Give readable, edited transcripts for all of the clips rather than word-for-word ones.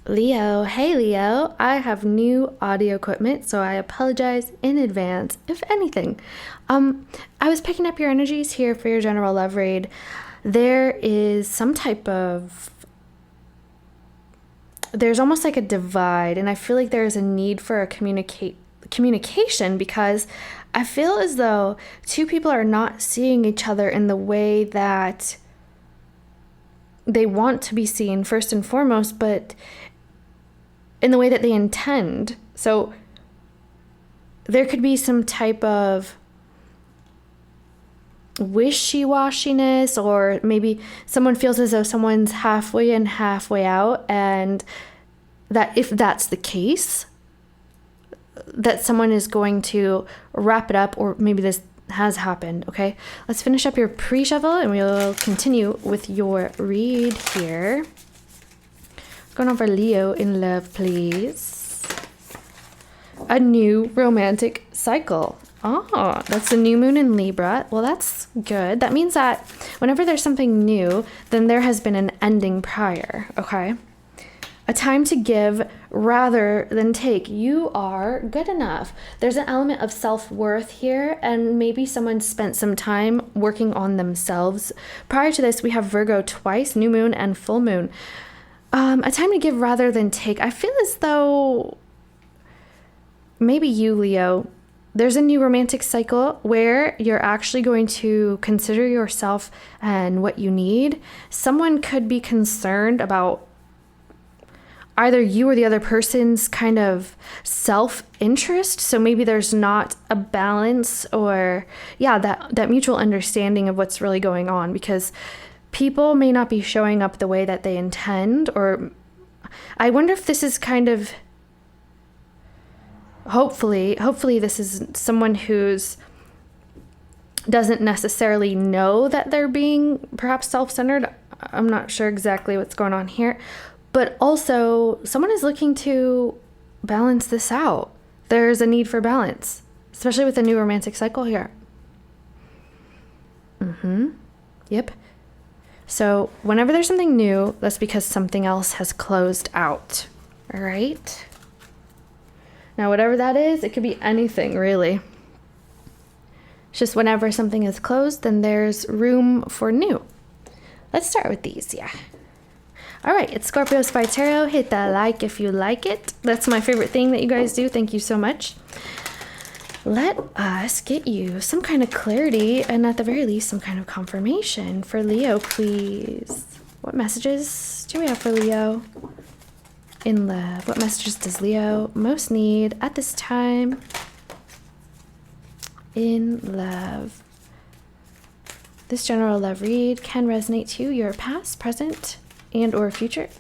Leo, hey Leo, I have new audio equipment, so I apologize in advance, if anything. I was picking up your energies here for your general love read. There is some type of, there's almost like a divide, and I feel like there is a need for a communication because I feel as though two people are not seeing each other in the way that they want to be seen, first and foremost, but in the way that they intend. So there could be some type of wishy-washiness, or maybe someone feels as though someone's halfway in, halfway out, and that if that's the case, that someone is going to wrap it up, or maybe this has happened. Okay, let's finish up your pre-shuffle and we'll continue with your read here. Going on for Leo in love, please. A new romantic cycle. Oh, that's a new moon in Libra. Well, that's good. That means that whenever there's something new, then there has been an ending prior, okay? A time to give rather than take. You are good enough. There's an element of self-worth here, and maybe someone spent some time working on themselves. Prior to this, we have Virgo twice, new moon and full moon. A time to give rather than take. I feel as though maybe you, Leo, there's a new romantic cycle where you're actually going to consider yourself and what you need. Someone could be concerned about either you or the other person's kind of self-interest. So maybe there's not a balance, or that mutual understanding of what's really going on, because people may not be showing up the way that they intend. Or I wonder if this is kind of, hopefully this is someone who's doesn't necessarily know that they're being perhaps self-centered. I'm not sure exactly what's going on here, but also someone is looking to balance this out. There's a need for balance, especially with the new romantic cycle here. Yep. So whenever there's something new, that's because something else has closed out. All right. Now, whatever that is, it could be anything, really. It's just whenever something is closed, then there's room for new. Let's start with these, yeah. All right, it's Scorpio Spy Tarot. Hit that like if you like it. That's my favorite thing that you guys do. Thank you so much. Let us get you some kind of clarity, and at the very least, some kind of confirmation for Leo, please. What messages do we have for Leo in love? What messages does Leo most need at this time in love? This general love read can resonate to your past, present, and or future,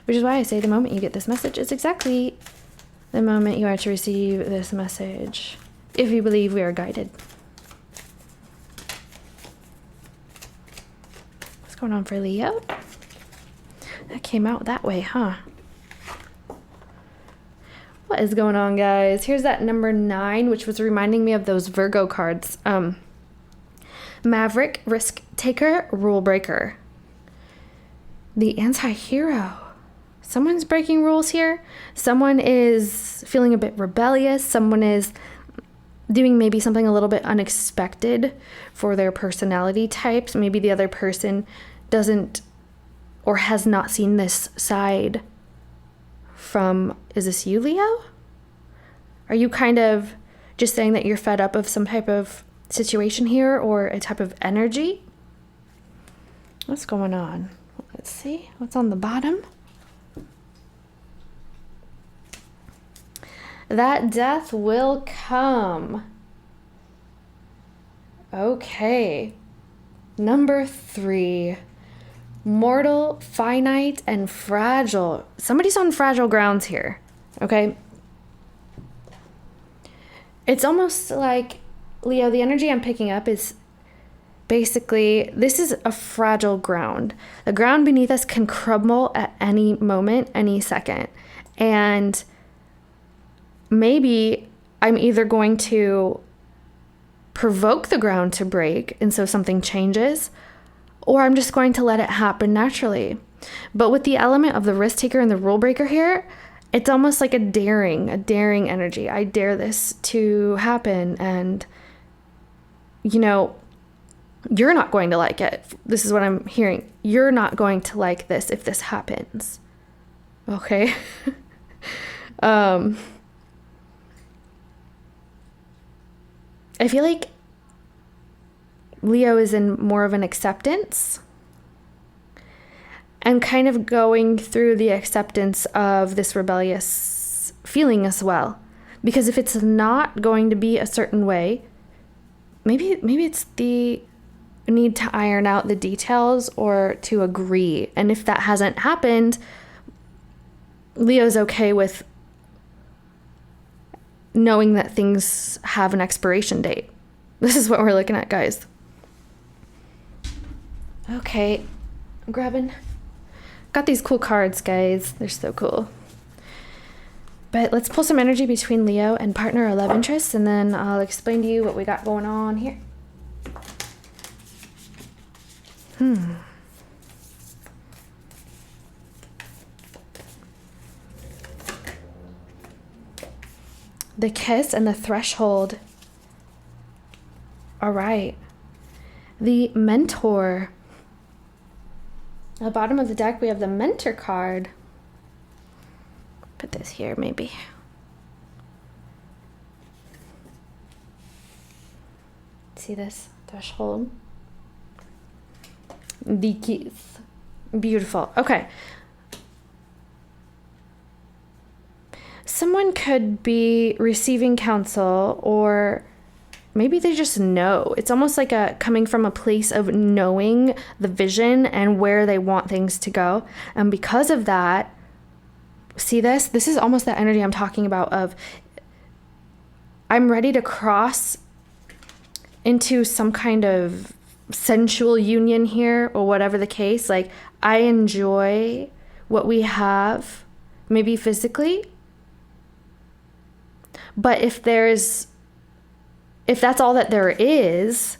which is why I say the moment you get this message is exactly the moment you are to receive this message, if you believe we are guided. What's going on for Leo? That came out that way, huh? What is going on, guys? Here's that number 9, which was reminding me of those Virgo cards. Maverick, risk taker, rule breaker. The anti-hero. Someone's breaking rules here. Someone is feeling a bit rebellious. Someone is doing maybe something a little bit unexpected for their personality types. Maybe the other person doesn't or has not seen this side from, is this you, Leo? Are you kind of just saying that you're fed up of some type of situation here, or a type of energy? What's going on? Let's see what's on the bottom. That death will come. Okay. Number 3. Mortal, finite, and fragile. Somebody's on fragile grounds here. Okay. It's almost like, Leo, the energy I'm picking up is basically, this is a fragile ground. The ground beneath us can crumble at any moment, any second. And maybe I'm either going to provoke the ground to break, and so something changes, or I'm just going to let it happen naturally. But with the element of the risk taker and the rule breaker here, it's almost like a daring energy. I dare this to happen, and you know, you're not going to like it. This is what I'm hearing. You're not going to like this if this happens. Okay? I feel like Leo is in more of an acceptance and kind of going through the acceptance of this rebellious feeling as well. Because if it's not going to be a certain way, maybe it's the need to iron out the details or to agree. And if that hasn't happened, Leo's okay with knowing that things have an expiration date. This is what we're looking at, guys. Okay, I'm grabbing. Got these cool cards, guys. They're so cool. But let's pull some energy between Leo and partner or love interest, and then I'll explain to you what we got going on here. The kiss and the threshold. All right. The mentor. At the bottom of the deck, we have the mentor card. Put this here, maybe. See this threshold? The keys. Beautiful. Okay. Someone could be receiving counsel, or maybe they just know. It's almost like coming from a place of knowing the vision and where they want things to go. And because of that, see this? This is almost that energy I'm talking about of I'm ready to cross into some kind of sensual union here, or whatever the case. Like, I enjoy what we have, maybe physically. But if that's all that there is,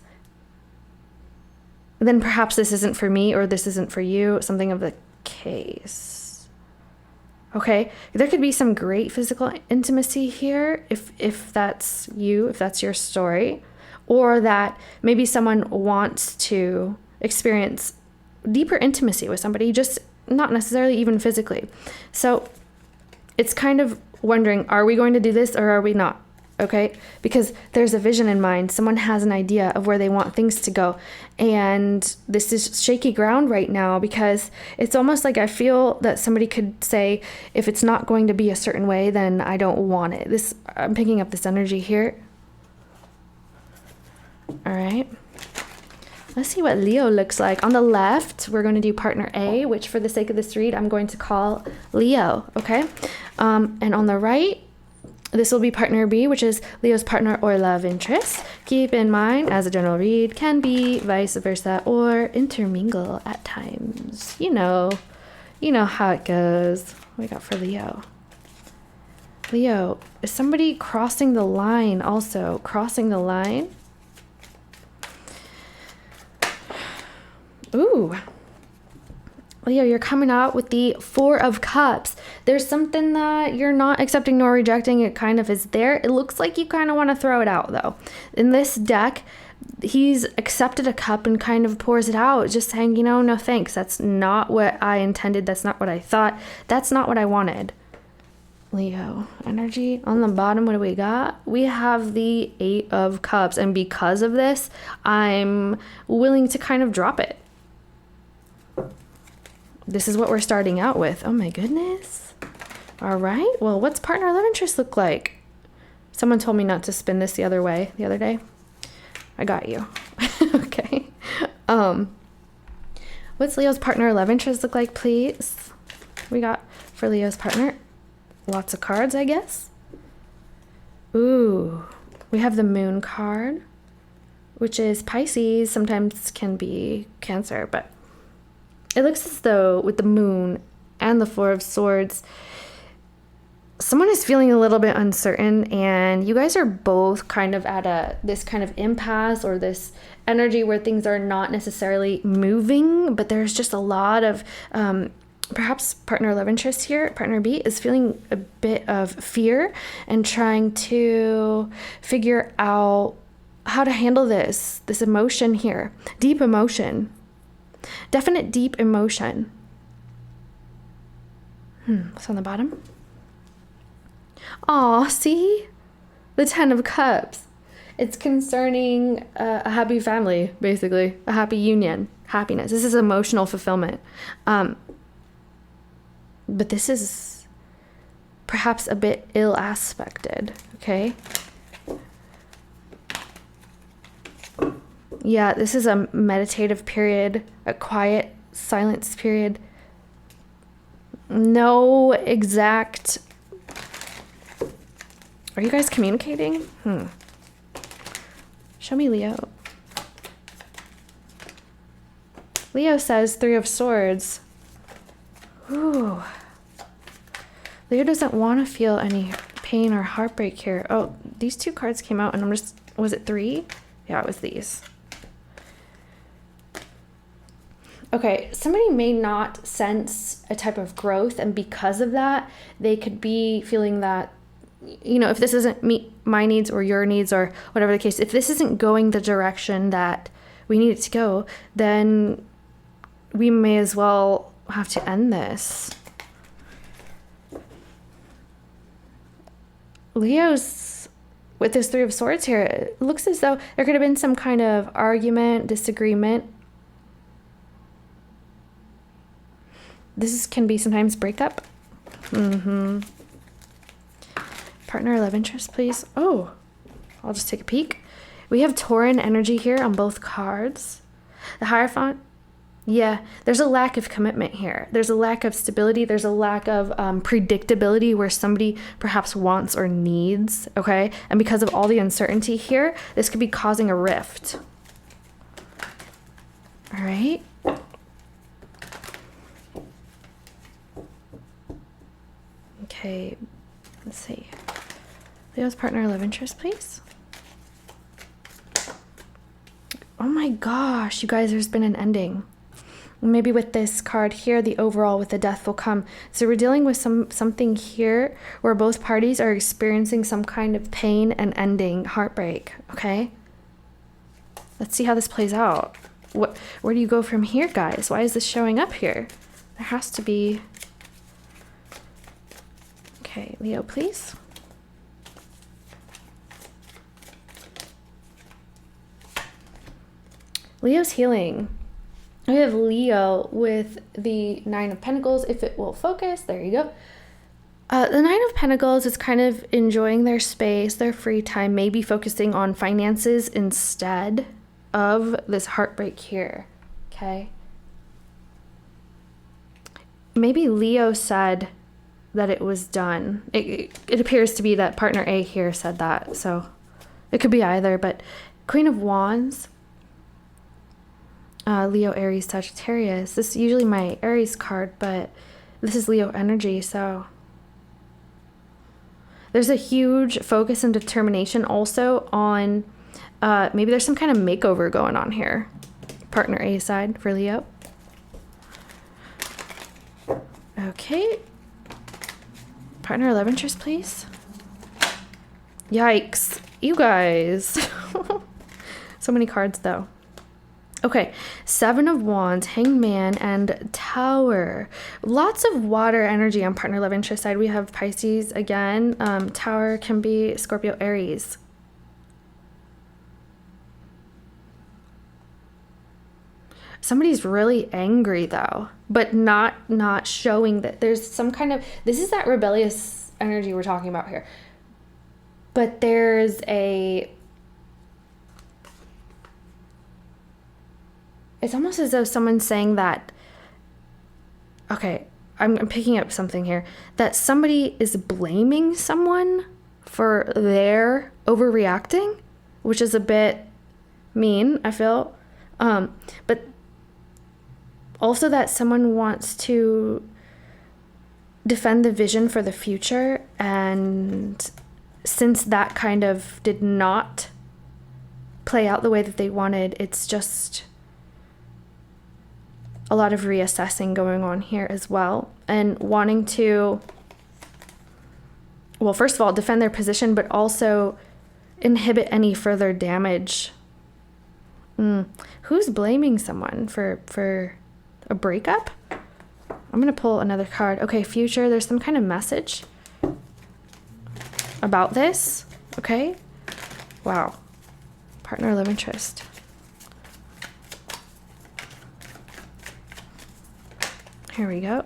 then perhaps this isn't for me, or this isn't for you, something of the case. Okay? There could be some great physical intimacy here if that's you, if that's your story, or that maybe someone wants to experience deeper intimacy with somebody, just not necessarily even physically. So it's kind of wondering, are we going to do this or are we not? Okay? Because there's a vision in mind. Someone has an idea of where they want things to go. And this is shaky ground right now, because it's almost like I feel that somebody could say, if it's not going to be a certain way, then I don't want it. I'm picking up this energy here. All right. Let's see what Leo looks like. On the left, we're going to do partner A, which for the sake of this read, I'm going to call Leo, okay? And on the right, this will be partner B, which is Leo's partner or love interest. Keep in mind, as a general read, can be vice versa or intermingle at times. You know how it goes. What we got for Leo? Leo, is somebody crossing the line also? Crossing the line? Ooh. Leo, you're coming out with the Four of Cups. There's something that you're not accepting nor rejecting. It kind of is there. It looks like you kind of want to throw it out, though. In this deck, he's accepted a cup and kind of pours it out, just saying, no thanks. That's not what I intended. That's not what I thought. That's not what I wanted. Leo, energy. On the bottom, what do we got? We have the Eight of Cups. And because of this, I'm willing to kind of drop it. This is what we're starting out with. Oh my goodness. All right. Well, what's partner love interest look like? Someone told me not to spin this the other way the other day. I got you. Okay. What's Leo's partner love interest look like, please? We got for Leo's partner lots of cards, I guess. Ooh. We have the Moon card, which is Pisces, sometimes can be Cancer, but it looks as though with the Moon and the Four of Swords, someone is feeling a little bit uncertain, and you guys are both kind of at this kind of impasse, or this energy where things are not necessarily moving, but there's just a lot of perhaps partner love interest here, partner B, is feeling a bit of fear and trying to figure out how to handle this emotion here. Deep emotion. Definite deep emotion. What's on the bottom? Aw, see? The 10 of Cups. It's concerning a happy family, basically. A happy union. Happiness. This is emotional fulfillment. But this is perhaps a bit ill aspected, okay? Yeah, this is a meditative period, a quiet silence period. No exact... Are you guys communicating? Show me Leo. Leo says 3 of Swords. Ooh. Leo doesn't want to feel any pain or heartbreak here. Oh, these 2 cards came out and was it 3? Yeah, it was these. Okay, somebody may not sense a type of growth, and because of that, they could be feeling that, you know, if this doesn't meet my needs or your needs or whatever the case, if this isn't going the direction that we need it to go, then we may as well have to end this. Leo's, with this 3 of Swords here, it looks as though there could have been some kind of argument, disagreement. This can be sometimes breakup. Partner love interest, please. Oh, I'll just take a peek. We have Tauran energy here on both cards. The Hierophant. Yeah, there's a lack of commitment here. There's a lack of stability. There's a lack of predictability where somebody perhaps wants or needs, okay? And because of all the uncertainty here, this could be causing a rift. All right. Okay, let's see. Leo's partner love interest, please. Oh my gosh, you guys, there's been an ending. Maybe with this card here, the overall with the Death will come. So we're dealing with something here where both parties are experiencing some kind of pain and ending, heartbreak, okay? Let's see how this plays out. Where do you go from here, guys? Why is this showing up here? There has to be... Okay, Leo, please. Leo's healing. We have Leo with the 9 of Pentacles. If it will focus, there you go. The 9 of Pentacles is kind of enjoying their space, their free time, maybe focusing on finances instead of this heartbreak here, okay? Maybe Leo said that it was done. It appears to be that partner A here said that, so it could be either, but Queen of Wands, Leo, Aries, Sagittarius. This is usually my Aries card, but this is Leo energy, so there's a huge focus and determination also on maybe there's some kind of makeover going on here. Partner A side for Leo. Okay. Partner love interest, please. Yikes. You guys. So many cards, though. Okay. 7 of Wands, Hangman, and Tower. Lots of water energy on partner love interest side. We have Pisces again. Tower can be Scorpio, Aries. Somebody's really angry though, but not showing that there's some kind of, this is that rebellious energy we're talking about here. But there's it's almost as though someone's saying that, okay, I'm picking up something here, that somebody is blaming someone for their overreacting, which is a bit mean, I feel. But also that someone wants to defend the vision for the future. And since that kind of did not play out the way that they wanted, it's just a lot of reassessing going on here as well, and wanting to, well, first of all, defend their position, but also inhibit any further damage. Who's blaming someone for a breakup? I'm going to pull another card. Okay, future, there's some kind of message about this. Okay. Wow. Partner, love interest. Here we go.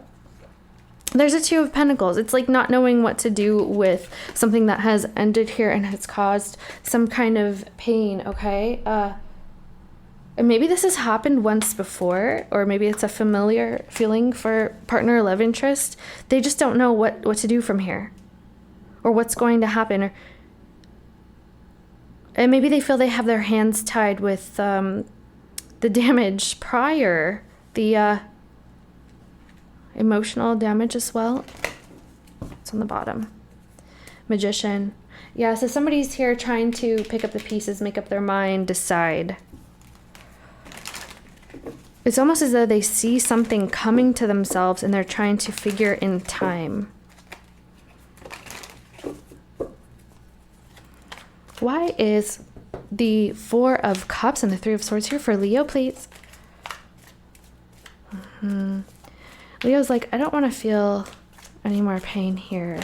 There's a Two of Pentacles. It's like not knowing what to do with something that has ended here and has caused some kind of pain, okay? And maybe this has happened once before, or maybe it's a familiar feeling for partner, love interest. They just don't know what to do from here, or what's going to happen. And maybe they feel they have their hands tied with the damage prior, the emotional damage as well. It's on the bottom. Magician. Yeah, so somebody's here trying to pick up the pieces, make up their mind, decide. It's almost as though they see something coming to themselves and they're trying to figure in time. Why is the Four of Cups and the Three of Swords here for Leo, please? Leo's like, I don't want to feel any more pain here.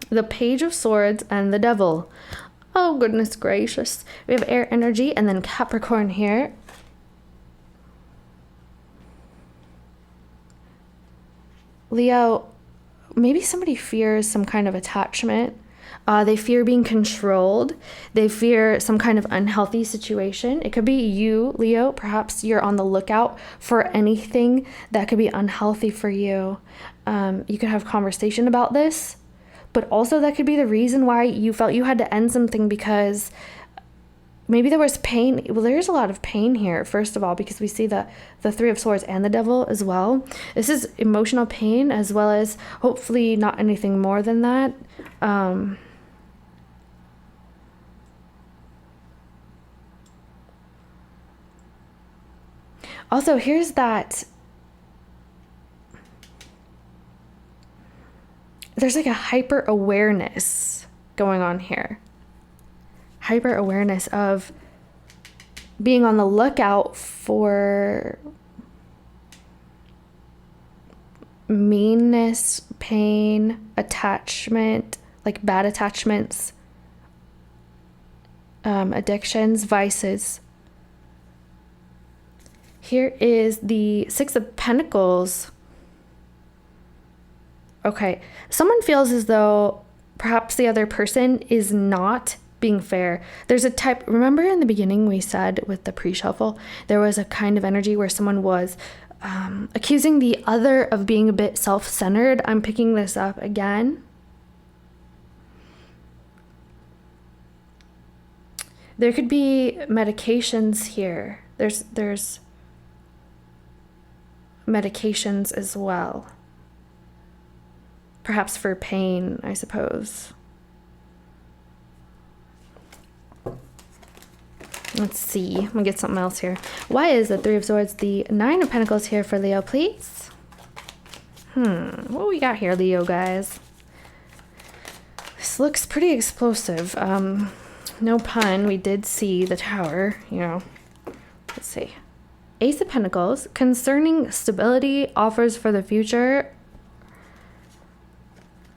The Page of Swords and the Devil. Oh, goodness gracious. We have air energy and then Capricorn here. Leo, maybe somebody fears some kind of attachment. They fear being controlled. They fear some kind of unhealthy situation. It could be you, Leo. Perhaps you're on the lookout for anything that could be unhealthy for you. You could have conversation about this, but also that could be the reason why you felt you had to end something, because maybe there was pain. Well, there's a lot of pain here, first of all, because we see the Three of Swords and the Devil as well. This is emotional pain, as well as hopefully not anything more than that. Also, here's that. There's like a hyper awareness going on here. Hyper awareness of being on the lookout for meanness, pain, attachment, like bad attachments, addictions, vices. Here is the Six of Pentacles. Okay, someone feels as though perhaps the other person is not being fair. There's a type, remember in the beginning we said with the pre-shuffle, there was a kind of energy where someone was accusing the other of being a bit self-centered. I'm picking this up again. There could be medications here. There's medications as well. Perhaps for pain, I suppose. Let's see. I'm gonna get something else here. Why is the Three of Swords the Nine of Pentacles here for Leo, please? What we got here, Leo, guys? This looks pretty explosive. No pun. We did see the Tower, you know. Let's see. Ace of Pentacles, concerning stability, offers for the future.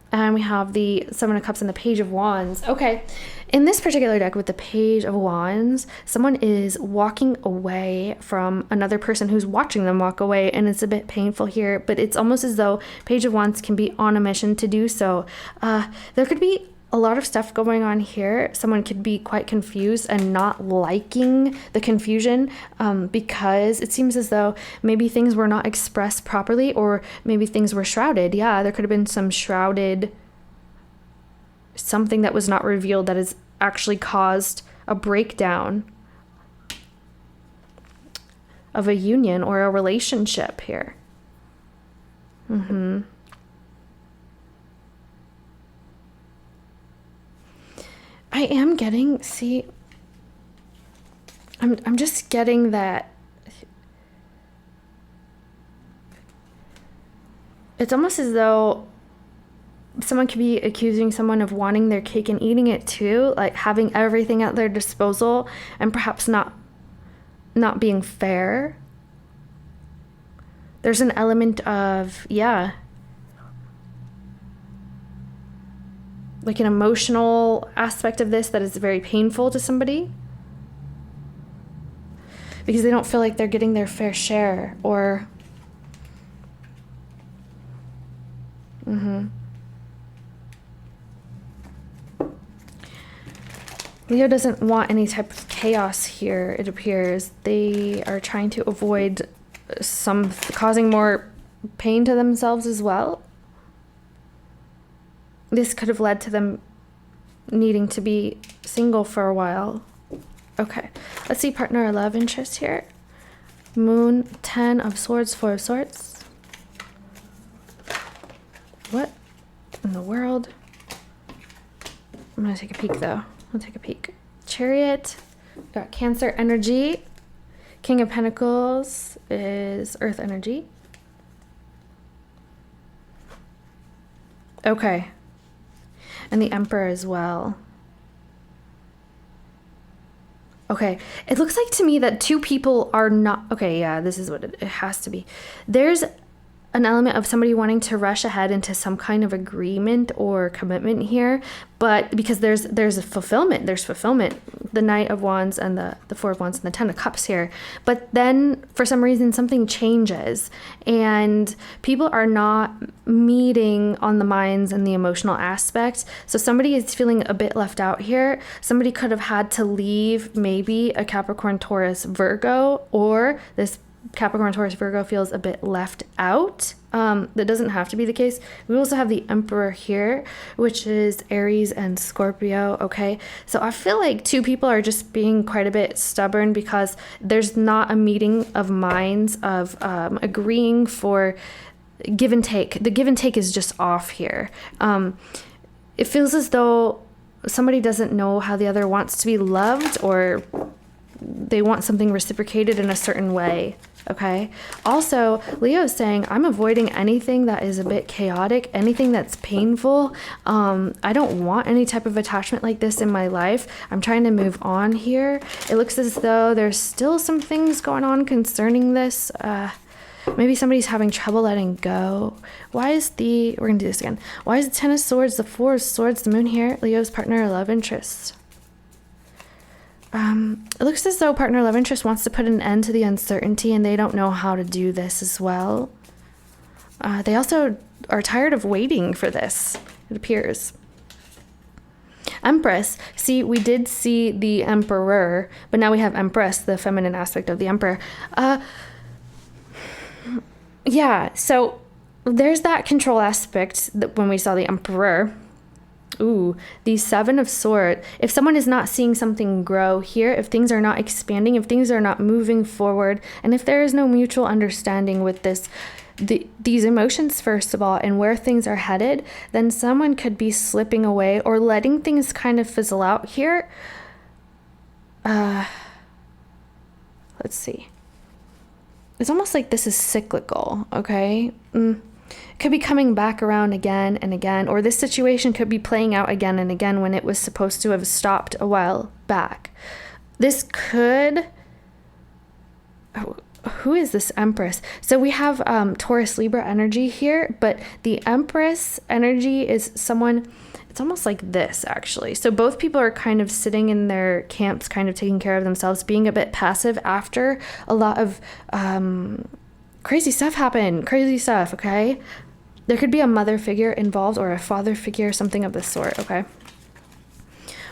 And we have the Seven of Cups and the Page of Wands. Okay, in this particular deck with the Page of Wands, someone is walking away from another person who's watching them walk away, and it's a bit painful here, but it's almost as though Page of Wands can be on a mission to do so. There could be a lot of stuff going on here. Someone could be quite confused and not liking the confusion because it seems as though maybe things were not expressed properly, or maybe things were shrouded. Yeah, there could have been some shrouded, something that was not revealed that has actually caused a breakdown of a union or a relationship here. I am getting, see, I'm just getting that it's almost as though someone could be accusing someone of wanting their cake and eating it too, like having everything at their disposal and perhaps not being fair. There's an element of, yeah, like an emotional aspect of this that is very painful to somebody because they don't feel like they're getting their fair share, or Leo doesn't want any type of chaos here, it appears. They are trying to avoid causing more pain to themselves as well. This could have led to them needing to be single for a while. Okay, let's see partner or love interest here. Moon, 10 of swords, 4 of swords. What in the world? I'm gonna take a peek though. I'll take a peek. Chariot, got Cancer energy. King of Pentacles is Earth energy. Okay. And the Emperor as well. Okay. It looks like to me that two people are not... Okay, yeah, this is what it has to be. There's an element of somebody wanting to rush ahead into some kind of agreement or commitment here, but because there's a fulfillment, the Knight of Wands and the Four of Wands and the Ten of Cups here. But then for some reason something changes and people are not meeting on the minds and the emotional aspect. So somebody is feeling a bit left out here. Somebody could have had to leave maybe a Capricorn, Taurus, Virgo, or this Capricorn, Taurus, Virgo feels a bit left out. That doesn't have to be the case. We also have the Emperor here, which is Aries and Scorpio. Okay, so I feel like two people are just being quite a bit stubborn because there's not a meeting of minds of agreeing for give and take. The give and take is just off here. It feels as though somebody doesn't know how the other wants to be loved, or they want something reciprocated in a certain way. Okay. Also, Leo is saying, I'm avoiding anything that is a bit chaotic, anything that's painful. I don't want any type of attachment like this in my life. I'm trying to move on here. It looks as though there's still some things going on concerning this. Maybe somebody's having trouble letting go. We're going to do this again. Why is the Ten of Swords, the Four of Swords, the Moon here, Leo's partner or love interest? It looks as though partner love interest wants to put an end to the uncertainty and they don't know how to do this as well. They also are tired of waiting for this, it appears. Empress. See, we did see the Emperor, but now we have Empress, the feminine aspect of the Emperor. Yeah, so there's that control aspect that when we saw the Emperor. Ooh, the Seven of Swords. If someone is not seeing something grow here, if things are not expanding, if things are not moving forward, and if there is no mutual understanding with these emotions, first of all, and where things are headed, then someone could be slipping away or letting things kind of fizzle out here. Let's see. It's almost like this is cyclical, okay? Could be coming back around again and again, or this situation could be playing out again and again when it was supposed to have stopped a while back. This could... who is this Empress? So we have Taurus Libra energy here, but the Empress energy is someone... It's almost like this, actually. So both people are kind of sitting in their camps, kind of taking care of themselves, being a bit passive after a lot of crazy stuff happened. Crazy stuff, okay? There could be a mother figure involved or a father figure, something of the sort, okay?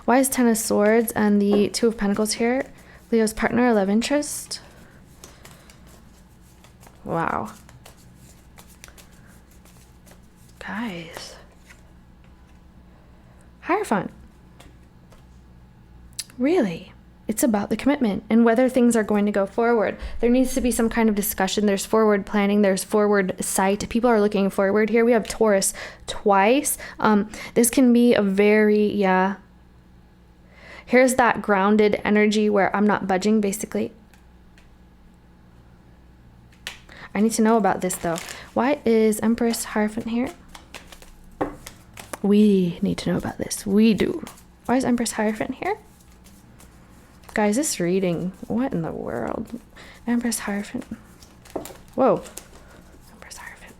Why is Ten of Swords and the Two of Pentacles here? Leo's partner or love interest? Wow. Guys. Hierophant. Really? It's about the commitment and whether things are going to go forward. There needs to be some kind of discussion. There's forward planning. There's forward sight. People are looking forward here. We have Taurus twice. This can be a very, here's that grounded energy where I'm not budging, basically. I need to know about this, though. Why is Empress Hierophant here? We need to know about this. We do. Why is Empress Hierophant here? Guys, this reading, what in the world? Empress Hierophant. Whoa. Empress Hierophant.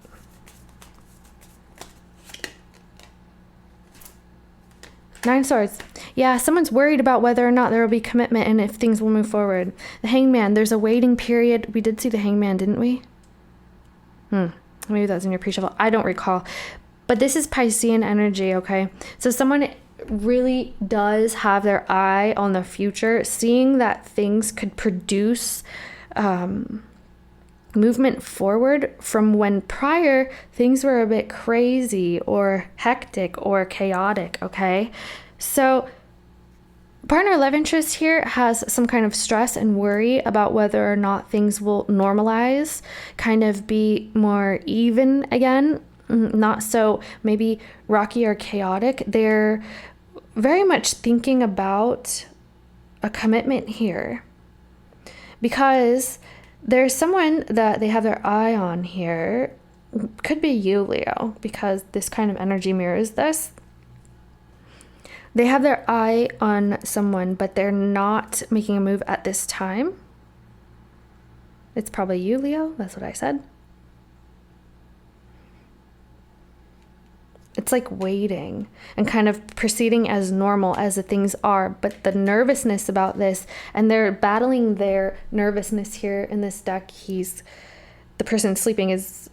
Nine Swords. Yeah, someone's worried about whether or not there will be commitment and if things will move forward. The Hangman, there's a waiting period. We did see the Hangman, didn't we? Maybe that's in your pre-shuffle. I don't recall. But this is Piscean energy, okay? So someone really does have their eye on the future, seeing that things could produce movement forward from when prior things were a bit crazy or hectic or chaotic, okay? So partner love interest here has some kind of stress and worry about whether or not things will normalize, kind of be more even again, not so maybe rocky or chaotic. They're very much thinking about a commitment here because there's someone that they have their eye on here. Could be you, Leo, because this kind of energy mirrors this. They have their eye on someone, but they're not making a move at this time. It's probably you, Leo. That's what I said. It's like waiting and kind of proceeding as normal as the things are. But the nervousness about this, and they're battling their nervousness here in this deck. The person sleeping is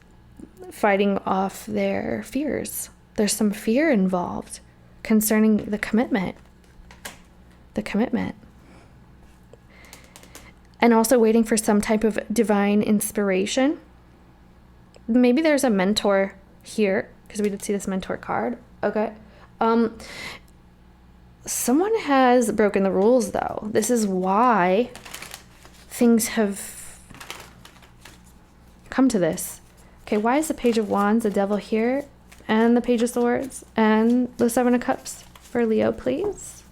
fighting off their fears. There's some fear involved concerning the commitment. The commitment. And also waiting for some type of divine inspiration. Maybe there's a mentor here, because we did see this mentor card. Okay. Someone has broken the rules, though. This is why things have come to this. Okay, why is the Page of Wands, the Devil here, and the Page of Swords, and the Seven of Cups for Leo, please?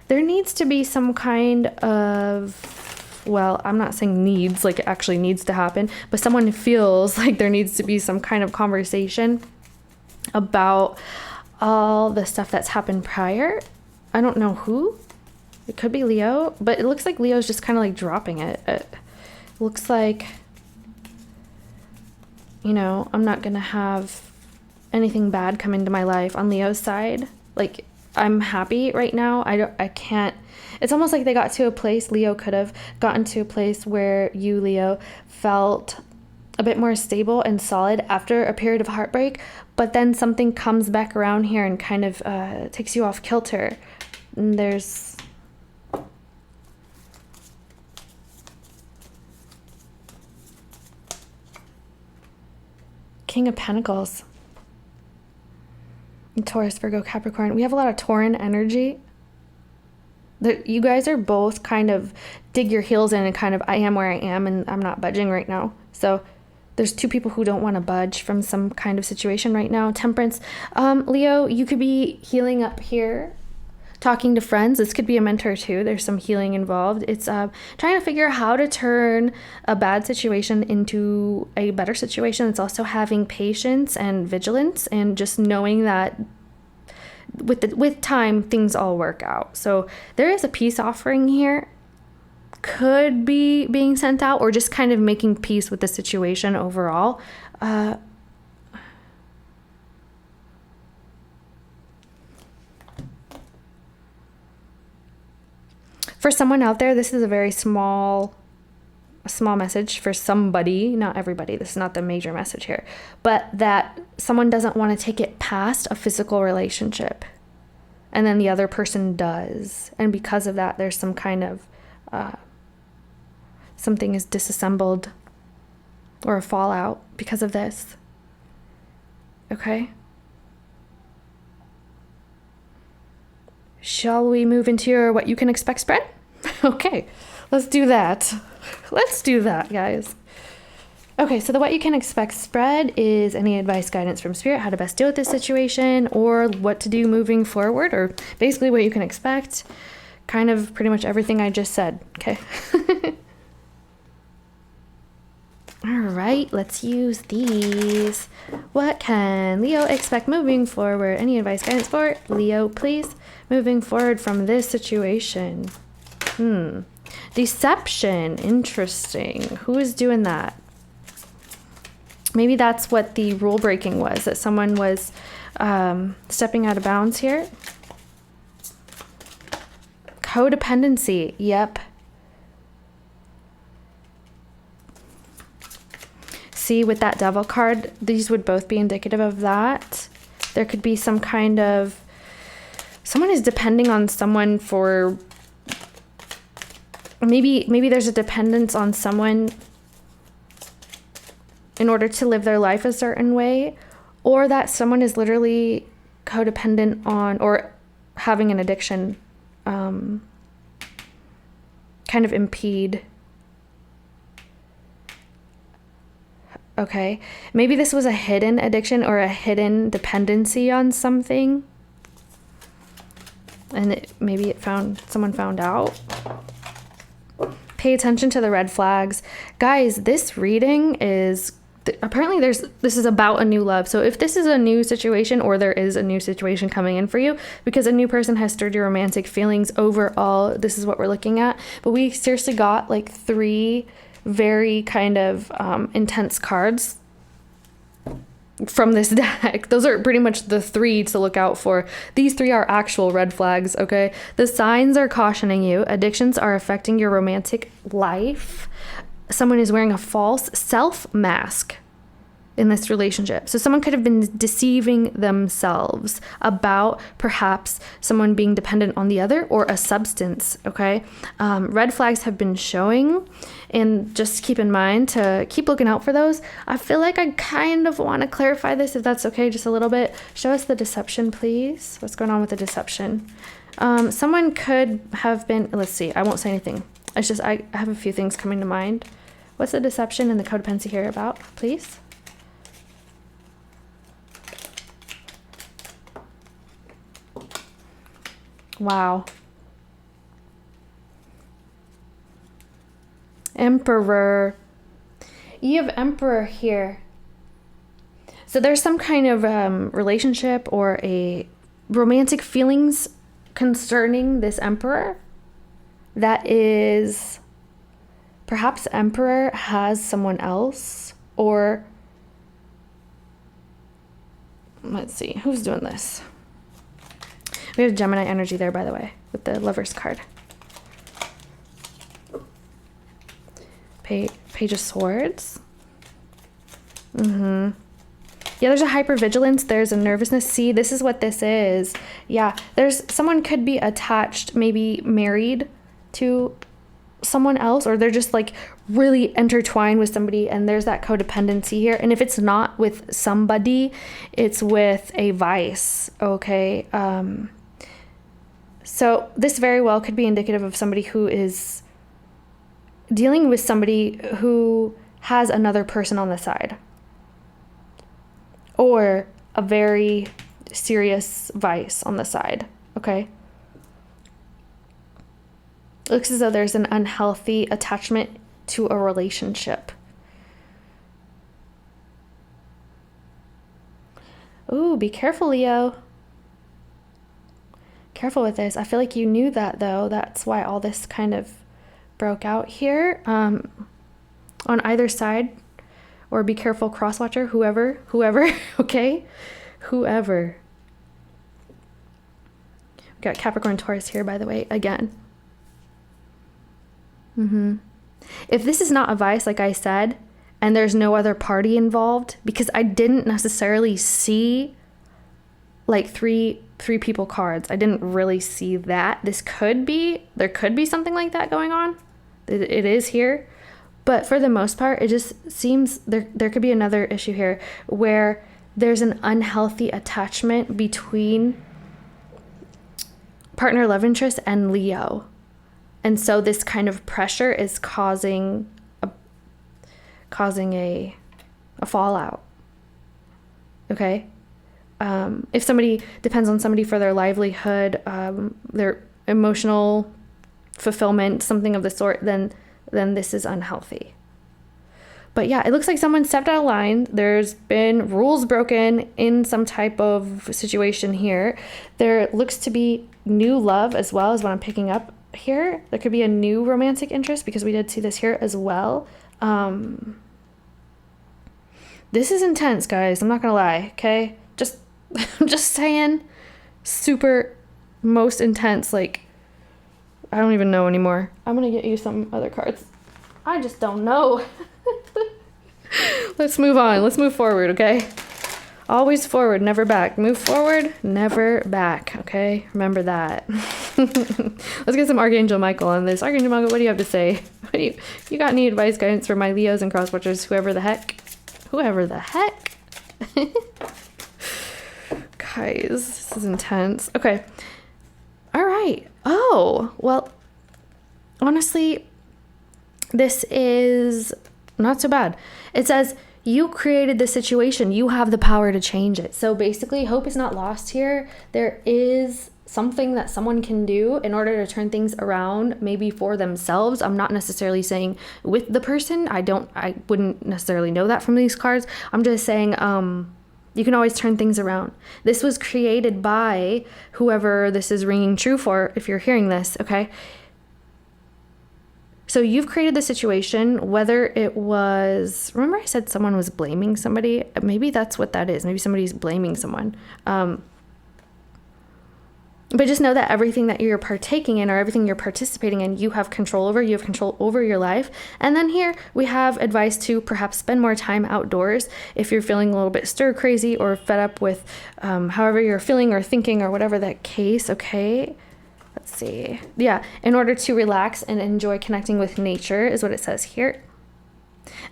There needs to be some kind of, well, I'm not saying needs, like it actually needs to happen, but someone feels like there needs to be some kind of conversation about all the stuff that's happened prior. I don't know who. It could be Leo, but it looks like Leo's just kind of like dropping it. It looks like, you know, I'm not going to have anything bad come into my life on Leo's side. Like, I'm happy right now. I can't. It's almost like they got to a place, Leo could have gotten to a place where you, Leo, felt a bit more stable and solid after a period of heartbreak, but then something comes back around here and kind of takes you off kilter. And there's King of Pentacles. Taurus, Virgo, Capricorn. We have a lot of Tauran energy. You guys are both kind of dig your heels in and kind of, I am where I am and I'm not budging right now. So there's two people who don't want to budge from some kind of situation right now. Temperance. Leo, you could be healing up here, talking to friends. This could be a mentor too. There's some healing involved. It's trying to figure out how to turn a bad situation into a better situation. It's also having patience and vigilance and just knowing that with time, things all work out. So there is a peace offering here. Could be being sent out or just kind of making peace with the situation overall. For someone out there, this is a very small message for somebody, not everybody. This is not the major message here, but that someone doesn't want to take it past a physical relationship and then the other person does. And because of that, there's some kind of, something is disassembled or a fallout because of this. Okay. Shall we move into your what you can expect spread? Okay, let's do that. Let's do that, guys. Okay, so the what you can expect spread is any advice, guidance from spirit, how to best deal with this situation, or what to do moving forward, or basically what you can expect. Kind of pretty much everything I just said, okay? All right, let's use these. What can Leo expect moving forward? Any advice, guidance for Leo, please? Moving forward from this situation. Deception, interesting. Who is doing that? Maybe that's what the rule breaking was, that someone was stepping out of bounds here. Codependency, yep. See, with that devil card, these would both be indicative of that. There could be some kind of, someone is depending on someone for, maybe there's a dependence on someone in order to live their life a certain way, or that someone is literally codependent on, or having an addiction kind of impede. Okay, maybe this was a hidden addiction or a hidden dependency on something, and maybe someone found out. Pay attention to the red flags, guys. This reading is apparently this is about a new love. So if this is a new situation, or there is a new situation coming in for you because a new person has stirred your romantic feelings overall, this is what we're looking at. But we seriously got like 3 very kind of intense cards from this deck. Those are pretty much the 3 to look out for. These 3 are actual red flags, okay? The signs are cautioning you. Addictions are affecting your romantic life. Someone is wearing a false self mask in this relationship. So someone could have been deceiving themselves about perhaps someone being dependent on the other, or a substance, okay? Red flags have been showing, and just keep in mind to keep looking out for those. I feel like I kind of want to clarify this, if that's okay, just a little bit. Show us the deception, please. What's going on with the deception? Someone could have been, let's see, I won't say anything. It's just, I have a few things coming to mind. What's the deception and the codependency here about, please? Wow. Emperor. You have Emperor here. So there's some kind of relationship or a romantic feelings concerning this Emperor. That is, perhaps Emperor has someone else, or let's see, who's doing this? We have Gemini energy there, by the way, with the Lover's card. Page of Swords. Yeah, there's a hypervigilance. There's a nervousness. See, this is what this is. Yeah, someone could be attached, maybe married to someone else, or they're just like really intertwined with somebody, and there's that codependency here. And if it's not with somebody, it's with a vice, okay? So this very well could be indicative of somebody who is dealing with somebody who has another person on the side, or a very serious vice on the side, okay? It looks as though there's an unhealthy attachment to a relationship. Ooh, be careful, Leo. Careful with this. I feel like you knew that, though. That's why all this kind of broke out here. On either side, or be careful, crosswatcher, whoever, okay? Whoever. We got Capricorn, Taurus here, by the way, again. If this is not a vice, like I said, and there's no other party involved, because I didn't necessarily see like three people cards. I didn't really see that. There could be something like that going on. It is here. But for the most part, it just seems there could be another issue here where there's an unhealthy attachment between partner love interest and Leo. And so this kind of pressure is causing a fallout. Okay? If somebody depends on somebody for their livelihood, their emotional fulfillment, something of the sort, then this is unhealthy. But yeah, it looks like someone stepped out of line. There's been rules broken in some type of situation here. There looks to be new love as well, is what I'm picking up here. There could be a new romantic interest, because we did see this here as well. This is intense, guys. I'm not gonna lie. Okay, I'm just saying, super most intense. Like, I don't even know anymore. I'm gonna get you some other cards. I just don't know. Let's move on. Let's move forward, okay? Always forward, never back. Move forward, never back, okay? Remember that. Let's get some Archangel Michael on this. Archangel Michael, what do you have to say? You got any advice, guidance for my Leos and cross-watchers, whoever the heck? Whoever the heck? Guys, this is intense. Okay. All right. Oh, well, honestly, this is not so bad. It says, you created the situation. You have the power to change it. So basically, hope is not lost here. There is something that someone can do in order to turn things around, maybe for themselves. I'm not necessarily saying with the person. I wouldn't necessarily know that from these cards. I'm just saying, you can always turn things around. This was created by whoever this is ringing true for, if you're hearing this, okay? So you've created the situation, whether it was, remember I said someone was blaming somebody? Maybe that's what that is. Maybe somebody's blaming someone. But just know that everything that you're partaking in, or everything you're participating in, you have control over. You have control over your life. And then here we have advice to perhaps spend more time outdoors if you're feeling a little bit stir crazy or fed up with however you're feeling or thinking or whatever that case, okay? Let's see. Yeah, in order to relax and enjoy connecting with nature is what it says here.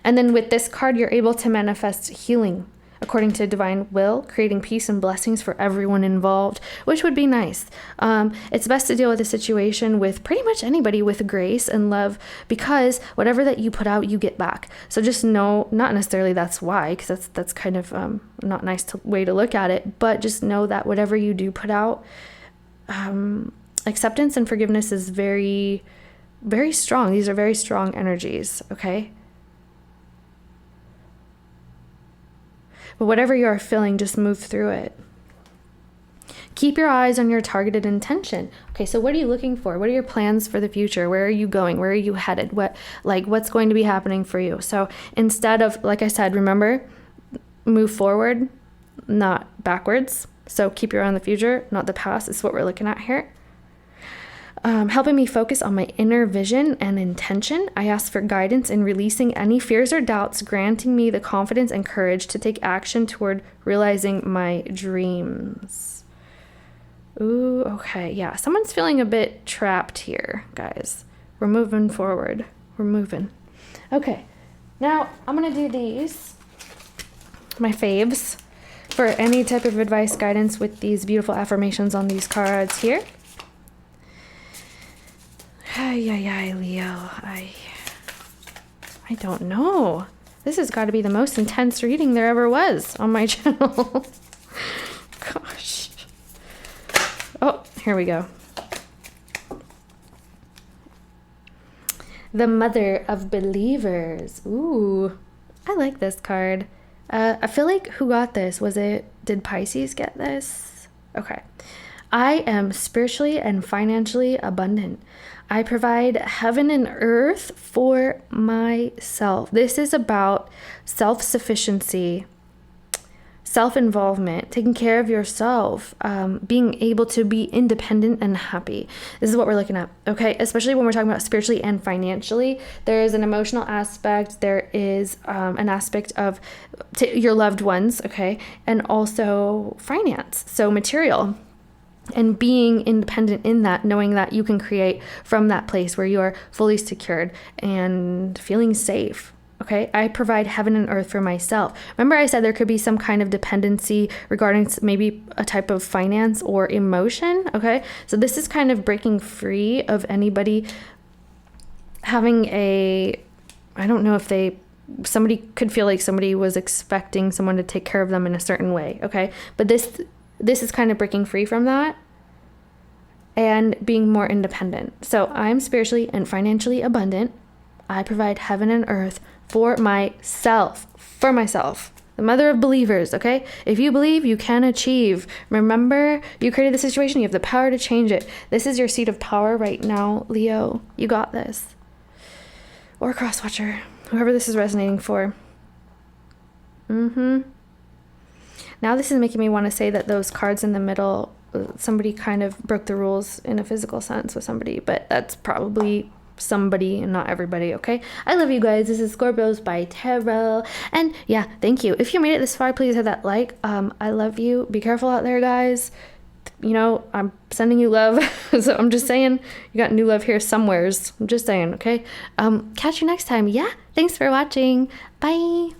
And then with this card, you're able to manifest healing according to divine will, creating peace and blessings for everyone involved, which would be nice. It's best to deal with a situation with pretty much anybody with grace and love, because whatever that you put out, you get back. So just know, not necessarily that's why, because that's kind of not nice way to look at it, but just know that whatever you do put out, acceptance and forgiveness is very, very strong. These are very strong energies, okay? But whatever you are feeling, just move through it. Keep your eyes on your targeted intention. Okay, so what are you looking for? What are your plans for the future? Where are you going? Where are you headed? What's going to be happening for you? So instead of, like I said, remember, move forward, not backwards. So keep your eye on the future, not the past, is what we're looking at here. Helping me focus on my inner vision and intention. I ask for guidance in releasing any fears or doubts, granting me the confidence and courage to take action toward realizing my dreams. Ooh, okay, yeah. Someone's feeling a bit trapped here, guys. We're moving forward. We're moving. Okay, now I'm going to do these, my faves, for any type of advice, guidance with these beautiful affirmations on these cards here. Ay, Leo. I don't know. This has got to be the most intense reading there ever was on my channel. Gosh. Oh, here we go. The Mother of Believers. Ooh, I like this card. I feel like who got this? Did Pisces get this? Okay. I am spiritually and financially abundant. I provide heaven and earth for myself. This is about self-sufficiency, self-involvement, taking care of yourself, being able to be independent and happy. This is what we're looking at, okay? Especially when we're talking about spiritually and financially. There is an emotional aspect. There is an aspect of your loved ones, okay? And also finance, so material. And being independent in that, knowing that you can create from that place where you are fully secured and feeling safe. Okay, I provide heaven and earth for myself. Remember I said there could be some kind of dependency regarding maybe a type of finance or emotion. Okay, so this is kind of breaking free of anybody having I don't know if somebody could feel like somebody was expecting someone to take care of them in a certain way, okay? But this is kind of breaking free from that and being more independent. So I'm spiritually and financially abundant. I provide heaven and earth for myself, the mother of believers, okay? If you believe, you can achieve. Remember, you created the situation. You have the power to change it. This is your seat of power right now, Leo. You got this. Or cross-watcher, whoever this is resonating for. Now this is making me want to say that those cards in the middle, somebody kind of broke the rules in a physical sense with somebody, but that's probably somebody and not everybody, okay? I love you guys. This is Scorpio Spy Tarot. And yeah, thank you. If you made it this far, please hit that like. I love you. Be careful out there, guys. You know, I'm sending you love. So I'm just saying, you got new love here somewheres. I'm just saying, okay? Catch you next time. Yeah, thanks for watching. Bye.